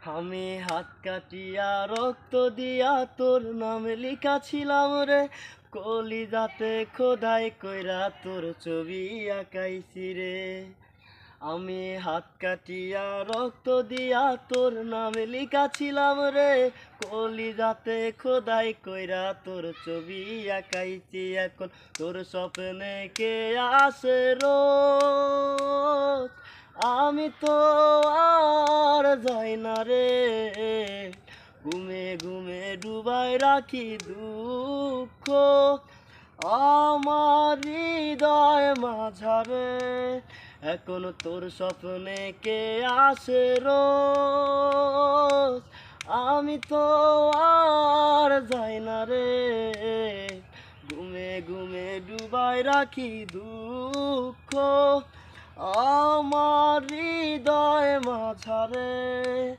আমি হাত কাটিয়া রক্ত দিয়া তোর নাম লিখাছিলাম রে, কলিজাতে খোদাই কইরা তোর ছবি আঁকাইছি রে। আমি হাত কাটিয়া রক্ত দিয়া তোর নাম লিখাছিলাম রে, কলিজাতে খোদাই কইরা তোর ছবি আঁকাইছি। এখন তোর স্বপ্নে কে আসে রোজ, আমি তো আর যাই না রে। ঘুমে ঘুমে ডুবাই রাখি দুঃখ আমার হৃদয় মাঝারে। এখন তোর স্বপ্নে কে আসে রোজ, আমি তো আর যাই না রে। ঘুমে ঘুমে ডুবাই রাখি দুঃখ আমার হৃদয় মাঝারে।